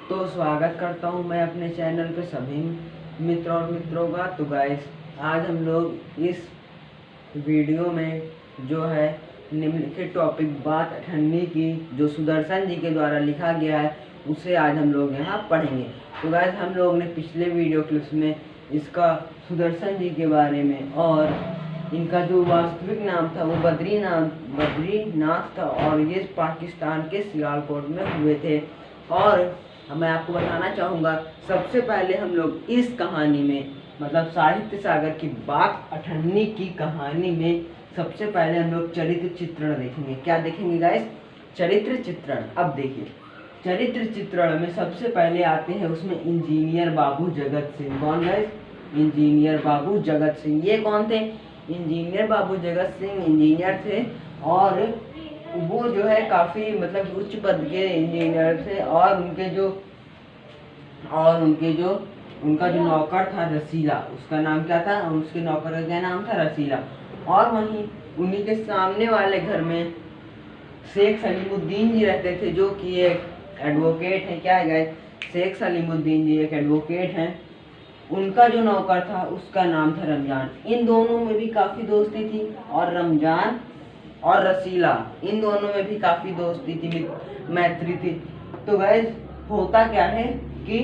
तो स्वागत करता हूं मैं अपने चैनल पे सभी मित्र और मित्रों का। तो गाइस, आज हम लोग इस वीडियो में जो है निम्नलिखित टॉपिक बात अठन्नी की जो सुदर्शन जी के द्वारा लिखा गया है उसे आज हम लोग यहाँ पढ़ेंगे। तो गाइस, हम लोग ने पिछले वीडियो क्लिप्स में इसका सुदर्शन जी के बारे में और इनका जो वास्तविक नाम था वो बद्रीनाथ था और ये पाकिस्तान के सियालकोट में हुए थे। और मैं आपको बताना चाहूँगा, सबसे पहले हम लोग इस कहानी में मतलब साहित्य सागर की बात अठन्नी की कहानी में सबसे पहले हम लोग चरित्र चित्रण देखेंगे। क्या देखेंगे गाइस? चरित्र चित्रण। अब देखिए, चरित्र चित्रण में सबसे पहले आते हैं उसमें इंजीनियर बाबू जगत सिंह। कौन गाइस? इंजीनियर बाबू जगत सिंह। ये कौन थे? इंजीनियर बाबू जगत सिंह इंजीनियर थे और वो जो है काफ़ी मतलब उच्च पद के इंजीनियर थे। और उनका जो नौकर था रसीला, उसका नाम क्या था? उसके नौकर का क्या नाम था? रसीला। और वहीं उन्हीं के सामने वाले घर में शेख सलीमुद्दीन जी रहते थे, जो कि एक एडवोकेट है। क्या है गाइस? शेख सलीमुद्दीन जी एक एडवोकेट हैं। उनका जो नौकर था उसका नाम था रमजान। इन दोनों में भी काफ़ी दोस्ती थी और रमजान और रसीला, इन दोनों में भी काफ़ी दोस्ती थी, मैत्री थी। तो गाइस, होता क्या है कि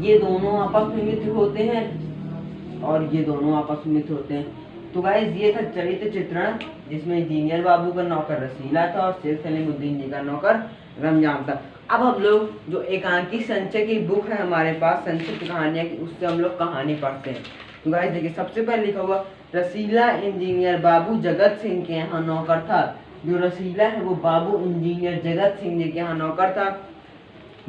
ये दोनों आपस में मित्र होते हैं और ये दोनों आपस में मित्र होते हैं। तो गाइस, ये था चरित्र चित्रण जिसमें इंजीनियर बाबू का नौकर रसीला था और शेख सलीमुद्दीन जी का नौकर रमजान था। अब हम लोग जो एकांकी संचय की बुक है हमारे पास, संक्षिप्त कहानियाँ की, उससे हम लोग कहानी पढ़ते हैं। तो गाइस देखिए, सबसे पहले लिखा हुआ रसीला इंजीनियर बाबू जगत सिंह के यहाँ नौकर था। जो रसीला है वो बाबू इंजीनियर जगत सिंह जी के यहाँ नौकर था।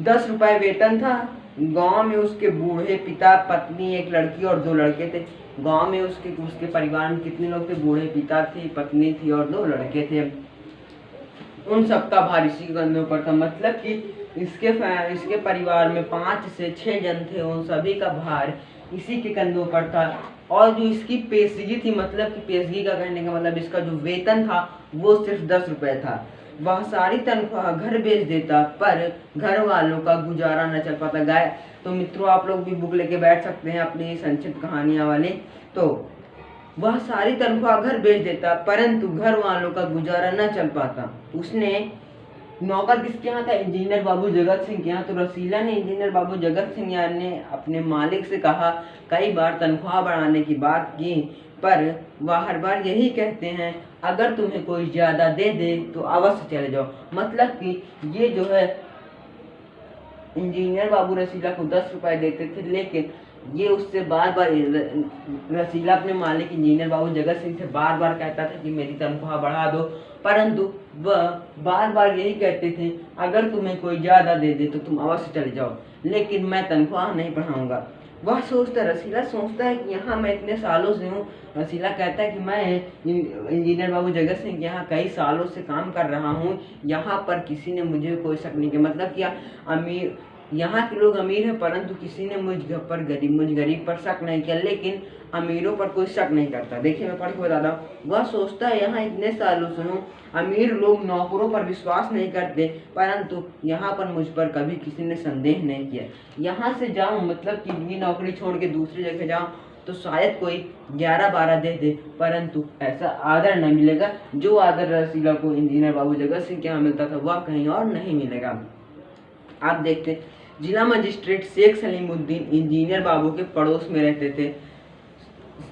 10 रुपये वेतन था। गांव में उसके बूढ़े पिता, पत्नी, एक लड़की और 2 लड़के थे। गांव में उसके परिवार में कितने लोग थे? बूढ़े पिता थी, पत्नी थी और 2 लड़के थे। उन सबका भार इसी के कंधों पर था। मतलब कि इसके परिवार में 5 से 6 जन थे, उन सभी का भार इसी के कंधों पर था। और जो इसकी पेशगी थी, मतलब कि पेशगी का कहने का मतलब इसका जो वेतन था वो सिर्फ 10 रुपये था। वह सारी तनख्वाह घर भेज देता, पर घर वालों का गुजारा न चल पाता। गाय तो मित्रों, आप लोग भी बुक लेके बैठ सकते हैं अपनी संक्षिप्त कहानियाँ वाली। तो वह सारी तनख्वाह घर भेज देता, परंतु घर वालों का गुजारा न चल पाता। उसने नौकर किसके यहाँ था? इंजीनियर बाबू जगत सिंह के यहाँ। तो रसीला ने इंजीनियर बाबू जगत सिंह ने अपने मालिक से कहा, कई बार तनख्वाह बढ़ाने की बात की, पर वह हर बार यही कहते हैं, अगर तुम्हें कोई ज़्यादा दे दे तो अवश्य चले जाओ। मतलब कि ये जो है इंजीनियर बाबू रसीला को 10 रुपये देते थे, लेकिन ये उससे बार बार रसीला अपने मालिक इंजीनियर बाबू जगत सिंह से बार बार कहता था कि मेरी तनख्वाह बढ़ा दो, परंतु वह बार बार यही कहते थे, अगर तुम्हें कोई ज़्यादा दे दे तो तुम अवश्य चले जाओ, लेकिन मैं तनख्वाह नहीं बढ़ाऊंगा। रसीला सोचता है कि यहाँ मैं इतने सालों से हूँ। रसीला कहता है कि मैं इंजीनियर बाबू जगत सिंह के यहाँ कई सालों से काम कर रहा हूँ, यहाँ पर किसी ने मुझे कोई शक नहीं किया। मतलब कि अमीर, यहाँ के लोग अमीर हैं, परंतु किसी ने मुझ गरीब पर शक नहीं किया, लेकिन अमीरों पर कोई शक नहीं करता। देखिए, मैं पढ़ के बताता हूँ। वह सोचता है, यहाँ इतने सालों से हूँ, अमीर लोग नौकरों पर विश्वास नहीं करते, परंतु यहाँ पर मुझ पर कभी किसी ने संदेह नहीं किया। यहाँ से जाऊँ, मतलब कि ये नौकरी छोड़ के दूसरी जगह जाऊँ तो शायद कोई 11-12 दे दे, परंतु ऐसा आदर नहीं मिलेगा। जो आदर रसीला को इंजीनियर बाबू जगत सिंह के यहाँ मिलता था वह कहीं और नहीं मिलेगा। आप देखते, जिला मजिस्ट्रेट शेख सलीमुद्दीन इंजीनियर बाबू के पड़ोस में रहते थे।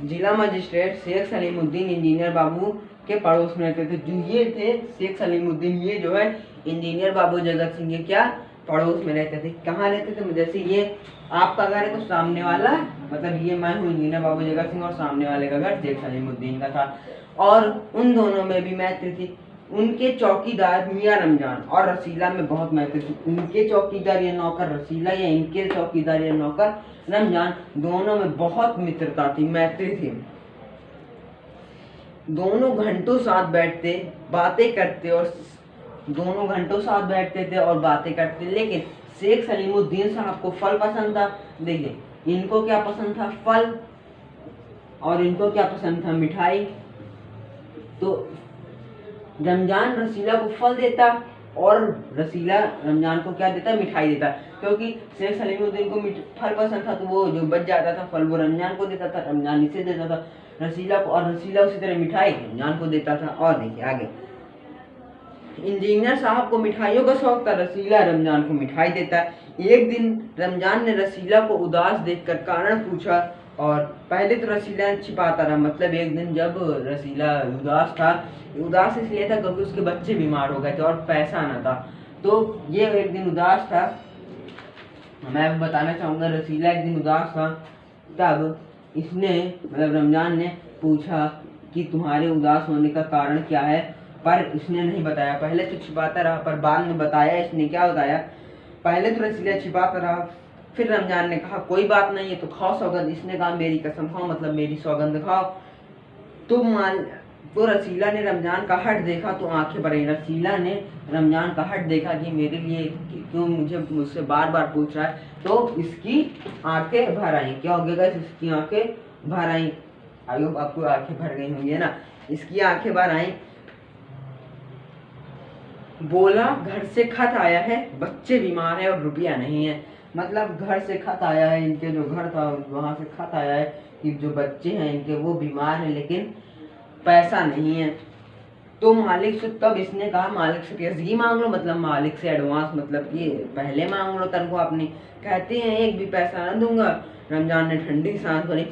जिला मजिस्ट्रेट शेख सलीमुद्दीन इंजीनियर बाबू के पड़ोस में रहते थे। जो ये थे शेख सलीमुद्दीन, ये जो है इंजीनियर बाबू जगत सिंह के क्या पड़ोस में रहते थे। कहाँ रहते थे? जैसे ये आपका घर है तो सामने वाला, मतलब ये मैं हूँ इंजीनियर बाबू जगत सिंह और सामने वाले का घर शेख सलीमुद्दीन का था। और उन दोनों में भी मैत्री थी। उनके चौकीदार मियाँ रमजान और रसीला में बहुत मैत्री थी। उनके चौकीदार या नौकर रसीला या इनके चौकीदार या नौकर रमजान, दोनों में बहुत मित्रता थी, मैत्री थी। दोनों घंटों साथ बैठते और बातें करते, लेकिन शेख सलीमुद्दीन साहब को फल पसंद था। देखिए, इनको क्या पसंद था? फल। और इनको क्या पसंद था? मिठाई। तो रमजान रसीला को फल देता और रसीला रमजान को क्या देता है, मिठाई देता है, क्योंकि शेख सलीमुद्दीन को फल पसंद था, तो वो जो बच जाता था फल वो रमजान को देता था, रमजान इसे देता था रसीला को, और रसीला उसी तरह मिठाई रमजान को देता था। और देखिए आगे, इंजीनियर साहब को मिठाइयों का शौक था, रसीला रमजान को मिठाई देता है। एक दिन रमजान ने रसीला को उदास देखकर कारण पूछा, और पहले तो रसीला छिपाता रहा, मतलब एक दिन जब रसीला उदास था, उदास इसलिए था क्योंकि उसके बच्चे बीमार हो गए थे और पैसा ना था, तो ये एक दिन उदास था। मैं बताना चाहूँगा, रसीला एक दिन उदास था, तब इसने मतलब रमजान ने पूछा कि तुम्हारे उदास होने का कारण क्या है, पर इसने नहीं बताया। पहले तो छिपाता रहा, पर बाद में बताया। इसने क्या बताया, पहले तो रसीला छिपाता रहा, फिर रमजान ने कहा कोई बात नहीं है, तो खाओ सौगंध। इसने कहा मेरी कसम खाओ, मतलब मेरी सौगंध खाओ। तो रसीला ने रमजान का हट देखा तो आंखें भर आई। रसीला ने रमजान का हट देखा कि मेरे लिए क्यों मुझसे बार बार पूछ रहा है, तो इसकी आंखें भर आई। क्या हो गया, इसकी आंखें भर आई। आयोग आपको आंखें भर गई होंगी ना, इसकी आंखें भर आई। बोला घर से खत आया है, बच्चे बीमार है और रुपया नहीं है। मतलब घर से खत आया है, इनके जो घर था वहां से खत आया है कि जो बच्चे हैं इनके वो बीमार हैं, लेकिन पैसा नहीं है। तो मालिक से, तब इसने कहा मालिक से पेशगी मांग लो, मतलब मालिक से एडवांस, मतलब ये पहले मांग लो तनख्वाह अपनी। कहते हैं एक भी पैसा न दूंगा। रमजान ने ठंडी सांस भरी,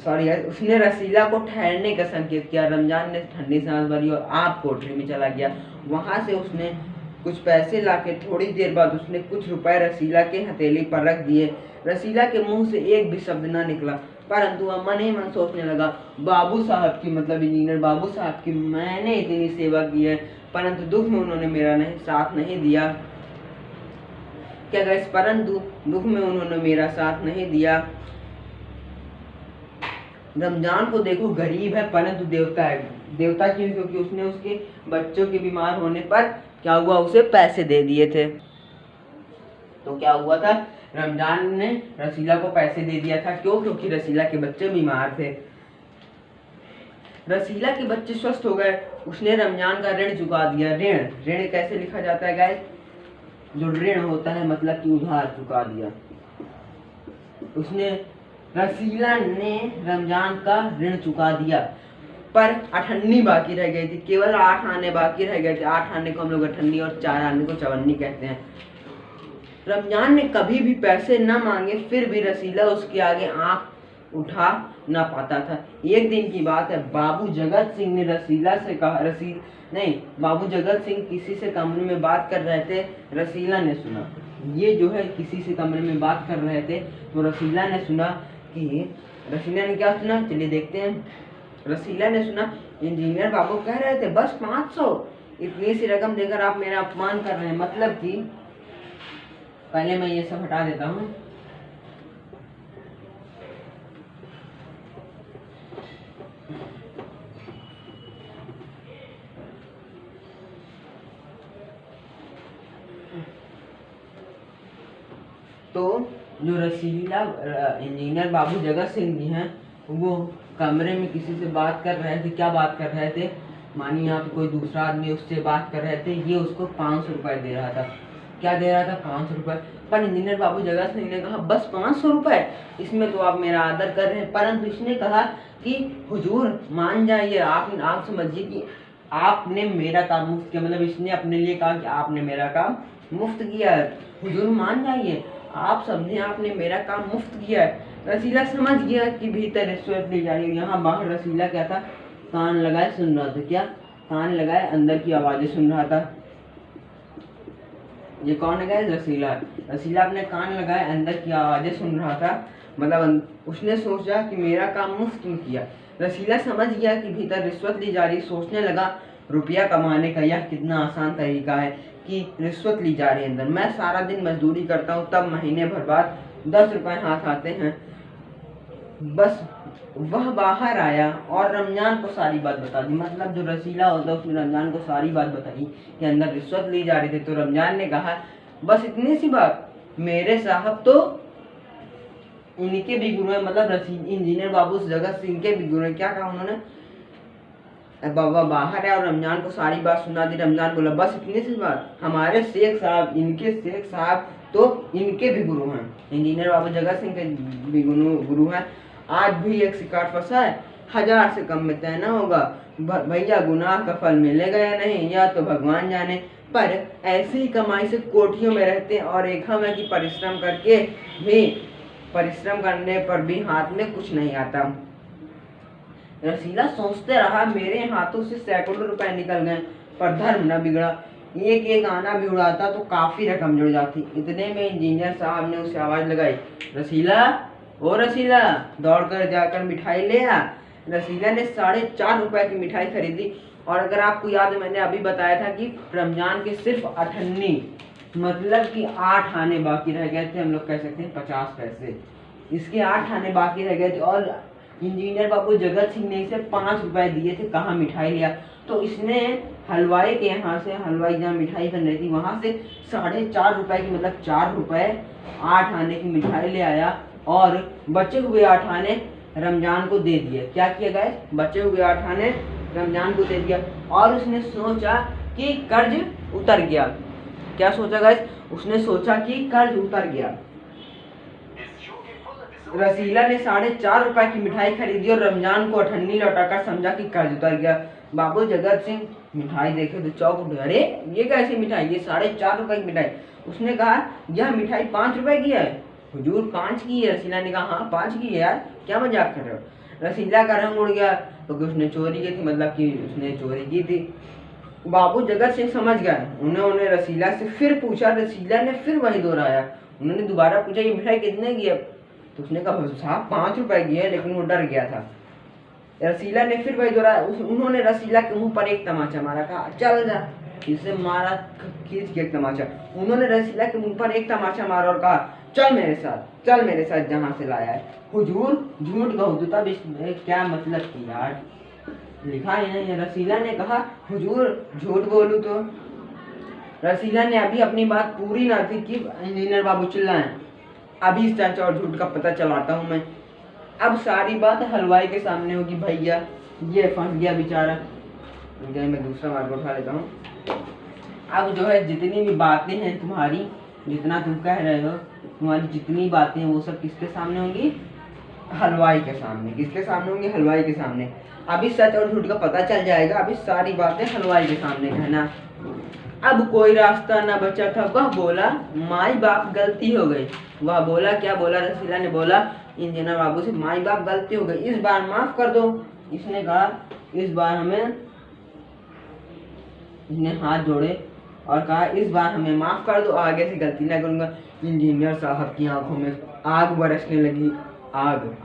सॉरी उसने रसीला को ठहरने का संकेत किया। रमजान ने ठंडी सांस भरी और आप कोठरी में चला गया। वहां से उसने कुछ पैसे लाके थोड़ी देर बाद उसने कुछ रुपए रसीला के हथेली पर रख दिए। रसीला के मुंह से एक भी शब्द ना निकला, परंतु वह मन ही मन सोचने लगा, बाबू साहब की, मतलब इंजीनियर बाबू साहब की मैंने इतनी सेवा की है, परंतु दुख में उन्होंने मेरा साथ नहीं दिया। क्या गाइस, परंतु दुख में उन्होंने मेरा साथ नहीं दिया। रमजान को देखो गरीब है परंतु देवता है। देवता क्यों? क्योंकि उसने उसके बच्चों के बीमार होने पर क्या हुआ, उसे पैसे दे दिए थे। तो क्या हुआ था, रमजान ने रसीला को पैसे दे दिया था। क्यों? क्योंकि रसीला के बच्चे बीमार थे। रसीला के बच्चे स्वस्थ हो गए, उसने रमजान का ऋण चुका दिया। ऋण, ऋण कैसे लिखा जाता है गाइस? जो ऋण होता है मतलब कि उधार चुका दिया। उसने, रसीला ने रमजान का ऋण चुका दिया, पर 8 आने बाकी रह गई थी। केवल 8 आने बाकी रह गए थे। 8 आने को हम लोग 8 आने और 4 आने को 54 कहते हैं। रमजान ने कभी भी पैसे न मांगे, फिर भी रसीला उसके आगे आंख उठा ना पाता था। एक दिन की बात है, बाबू जगत सिंह ने रसीला से कहा, बाबू जगत सिंह किसी से कमरे में बात कर रहे थे। रसीला ने सुना, ये जो है किसी से कमरे में बात कर रहे थे, तो रसीला ने सुना कि, रसीला ने क्या सुना, चलिए देखते हैं। रसीला ने सुना इंजीनियर बाबू कह रहे थे बस 500, इतनी सी रकम देकर आप मेरा अपमान कर रहे हैं। मतलब कि पहले मैं ये सब हटा देता हूँ। तो जो रसीला इंजीनियर बाबू जगत सिंह जी हैं, वो कमरे में किसी से बात कर रहे थे। क्या बात कर रहे थे? मानिए यहाँ पे कोई दूसरा आदमी उससे बात कर रहे थे, ये उसको 500 रुपए दे रहा था। क्या दे रहा था? 500 रुपए। पर इंजीनियर बाबू जगत सिंह ने कहा बस 500 रुपए, इसमें तो आप मेरा आदर कर रहे हैं। परंतु इसने कहा कि हुजूर मान जाइए, आप समझिए कि आपने मेरा काम मुफ्त किया। मतलब इसने अपने लिए कहा कि आपने मेरा काम मुफ्त किया है, हुजूर मान जाइए, आप समझे आपने मेरा काम मुफ्त किया है। रसीला समझ गया कि भीतर रिश्वत ली जा रही है। यहाँ बाहर रसीला क्या था, कान लगाए सुन रहा था। क्या? कान लगाए अंदर की आवाजें सुन रहा था। ये कौन है? रसीला। रसीला अपने कान लगाए अंदर की आवाजें सुन रहा था। मतलब उसने सोचा कि मेरा काम मुफ्त क्यों किया। रसीला समझ गया कि भीतर रिश्वत ली जा रही। सोचने लगा रुपया कमाने का यह कितना आसान तरीका है कि रिश्वत ली जा रही है अंदर। मैं सारा दिन मजदूरी करता हूँ, तब महीने भर बाद 10 रुपए हाथ आते हैं। बस वह बाहर आया और रमजान को सारी बात बता दी। मतलब जो रसीला होता है उसने रमजान को सारी बात बताई कि अंदर रिश्वत ली जा रही थी। तो रमजान ने कहा बस इतनी सी बात, मेरे साहब तो इनके भी गुरु हैं, मतलब इंजीनियर बाबू जगत सिंह के भी गुरु हैं। क्या कहा उन्होंने? बाबा बाहर है और रमजान को सारी बात सुना दी। रमजान बोला बस इतनी सी बात, हमारे शेख साहब, इनके शेख साहब तो इनके भी गुरु हैं, इंजीनियर बाबू जगत सिंह के भी गुरु हैं। आज भी एक शिकार फंसा है, 1000 से कम में तय न होगा। भैया गुनाह का फल मिलेगा या नहीं, या तो भगवान जाने, पर ऐसी ही कमाई से कोठियों में रहते हैं और एक हम है कि परिश्रम करके भी, परिश्रम करने पर भी हाथ में कुछ नहीं आता। रसीला सोचते रहा, मेरे हाथों से सैकड़ों रुपए निकल गए पर धर्म न बिगड़ा। एक एक आना भी उड़ाता तो काफी रकम जुड़ जाती। इतने में इंजीनियर साहब ने उसे आवाज लगाई, रसीला, ओ रसीला, दौड़कर जाकर मिठाई ले आ। रसीला ने 4.5 रुपए की मिठाई खरीदी। और अगर आपको याद है, मैंने अभी बताया था कि रमजान के सिर्फ 98, मतलब कि 8 आने बाकी रह गए थे, हम लोग कह सकते हैं 50 पैसे, इसके 8 आने बाकी रह गए थे। और इंजीनियर बाबू जगत सिंह ने इसे 5 रुपए दिए थे, कहाँ मिठाई लिया। तो इसने हलवाई के यहाँ से, हलवाई जहाँ मिठाई बन रही थी वहाँ से 4.5 रुपए की, मतलब 4 रुपए 8 आने की मिठाई ले आया और बचे हुए 8 आने रमजान को दे दिए। क्या किया गया, बचे हुए 8 आने रमजान को दे दिया। और उसने सोचा कि कर्ज उतर गया। क्या सोचा गाइस, उसने सोचा कि कर्ज उतर गया। रसीला ने 4.5 रुपए की मिठाई खरीदी और रमजान को 98 लौटाकर समझा कि कर्ज उतर गया। बाबू जगत सिंह मिठाई देखे तो चौंक उठे, अरे ये कैसी मिठाई, ये 4.5 रुपए की मिठाई। उसने कहा यह मिठाई 5 रुपए की है। हुजूर 5 की है। रसीला ने कहा हाँ 5 की है यार, क्या मजाक कर रहे हो। रसीला का रंग उड़ गया क्योंकि उसने चोरी की थी, मतलब कि उसने चोरी की थी। बाबू जगत सिंह समझ गए। उन्होंने रसीला से फिर पूछा, रसीला ने फिर वही दोहराया। उन्होंने दोबारा पूछा ये मिठाई कितने की है, तो उसने कहा साहब 5 रुपए की है, लेकिन वो डर गया था। रसीला ने फिर वही दोहराया। उन्होंने रसीला के मुंह पर एक तमाचा मारा, कहा चल जा, इसे मारा खींच के एक तमाचा। उन्होंने रसीला के मुंह पर एक तमाचा मारा और कहा चल मेरे साथ, चल मेरे साथ जहाँ से लाया है। हुजूर झूठ कहूँ तो तब इसमें क्या मतलब की यार, लिखा ही नहीं है। रसीला ने कहा हुजूर झूठ बोलूँ तो। रसीला ने अभी अपनी बात पूरी ना थी कि इंजीनियर बाबू चिल्लाए, अभी सच और झूठ का पता चलाता हूँ मैं। अब सारी बात हलवाई के सामने होगी। भैया ये फंस गया बेचारा, मैं दूसरा मार्ग उठा लेता हूँ। अब जो है जितनी भी बातें हैं तुम्हारी, जितना तुम कह रहे हो, तुम्हारी जितनी बातें हैं वो सब किसके सामने होंगी, हलवाई के सामने। किसके सामने होंगी, हलवाई के सामने। अभी सच और झूठ का पता चल जाएगा, अभी सारी बातें हलवाई के सामने कहना। अब कोई रास्ता न बचा था। वह बोला माई बाप गलती हो गई। वह बोला, क्या बोला, रसीला ने बोला इंजीनियर बाबू से माई बाप गलती हो गई, इस बार माफ कर दो। इसने कहा इस बार हमें, इसने हाथ जोड़े और कहा इस बार हमें माफ कर दो, आगे से गलती ना करूंगा। इंजीनियर साहब की आंखों में आग बरसने लगी, आग।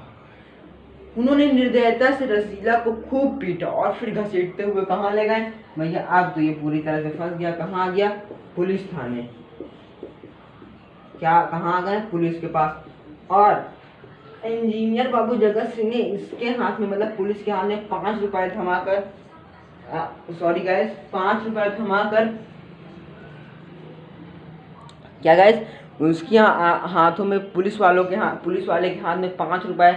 उन्होंने निर्दयता से रसीला को खूब पीटा और फिर घसीटते हुए कहाँ ले गए, भैया अब तो ये पूरी तरह से फंस गया। कहाँ आ गया, पुलिस थाने। क्या कहाँ आ गए, पुलिस के पास। और इंजीनियर बाबू जगत सिंह ने इसके हाथ में, मतलब पुलिस के हाथ में 5 रुपए थमाकर, सॉरी गाइस, 5 रुपए थमाकर, क्या गाइस, उसके हाथों में, पुलिस वाले के हाथ में 5 रुपए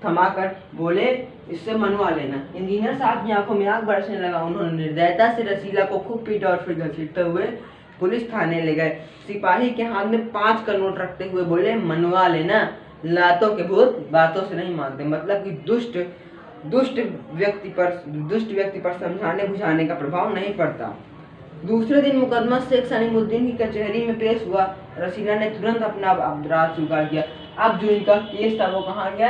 थमाकर बोले इससे मनवा लेना। इंजीनियर साहब की आंखों में आग बरसने लगा। उन्होंने निर्दयता से रसीला को खूब पीटा और फिर घसीटते हुए पुलिस थाने ले गए। सिपाही के हाथ में 5 का नोट रखते हुए बोले मनवा लेना, लातों के भूत बातों से नहीं मानते। मतलब कि दुष्ट व्यक्ति पर समझाने बुझाने का प्रभाव नहीं पड़ता। दूसरे दिन मुकदमा शेख सलीमुद्दीन की कचहरी में पेश हुआ। रसीला ने तुरंत अपना अपराध स्वीकार किया। अब जो इनका केस था वो कहाँ गया,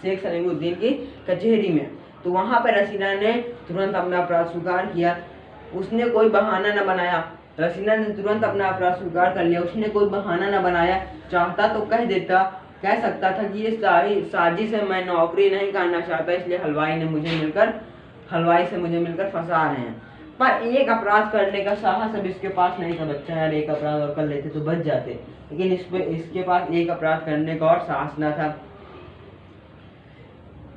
शेख सलीमुद्दीन की कचहरी में। तो वहाँ पर रसीला ने तुरंत अपना अपराध स्वीकार किया। उसने कोई बहाना न बनाया। रसीला ने तुरंत अपना अपराध स्वीकार कर लिया। उसने कोई बहाना न बनाया। चाहता तो कह सकता था कि ये सारी साजिश है, मैं नौकरी नहीं करना चाहता, इसलिए हलवाई से मुझे मिलकर फंसा रहे हैं। पर एक अपराध करने का साहस अब इसके पास नहीं था। बच्चा यार एक अपराध और कर लेते तो बच जाते, लेकिन इसके पास एक अपराध करने का और साहस न था।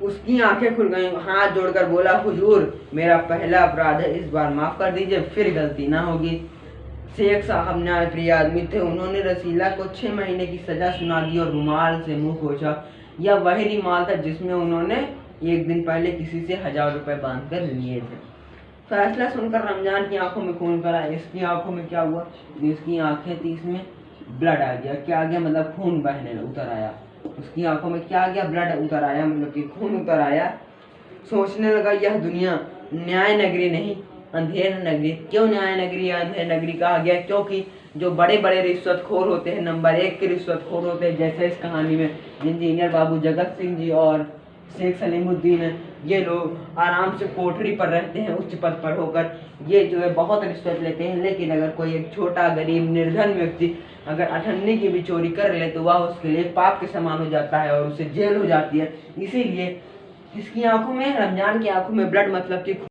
उसकी आंखें खुल गईं, हाथ जोड़कर बोला हुजूर मेरा पहला अपराध है, इस बार माफ कर दीजिए, फिर गलती ना होगी। शेख साहब न्यायप्रिय आदमी थे। उन्होंने रसीला को 6 महीने की सजा सुना दी और रुमाल से मुंह पोंछा। यह वही रुमाल था जिसमें उन्होंने एक दिन पहले किसी से 1000 रुपए बांध कर लिए थे। फैसला सुनकर रमजान की आंखों में खून भरा। इसकी आंखों में क्या हुआ, इसकी आंखें थी, इसमें ब्लड आ गया। क्या आ गया, मतलब खून बहने उतर आया। उसकी आंखों में क्या आ गया, ब्लड उतर आया, मतलब कि खून उतर आया। सोचने लगा यह दुनिया न्याय नगरी नहीं अंधेर नगरी। क्यों न्याय नगरी या अंधेर नगरी कहा गया, क्योंकि जो बड़े बड़े रिश्वतखोर होते हैं, नंबर 1 के रिश्वतखोर होते हैं, जैसे इस कहानी में इंजीनियर बाबू जगत सिंह जी और शेख सलीमुद्दीन है, ये लोग आराम से कोठरी पर रहते हैं उच्च पद पर होकर। ये जो है बहुत रिश्वत लेते हैं, लेकिन अगर कोई एक छोटा गरीब निर्धन व्यक्ति अगर 98 की भी चोरी कर ले तो वह उसके लिए पाप के समान हो जाता है और उसे जेल हो जाती है। इसीलिए इसकी आंखों में, रमजान की आंखों में ब्लड मतलब कि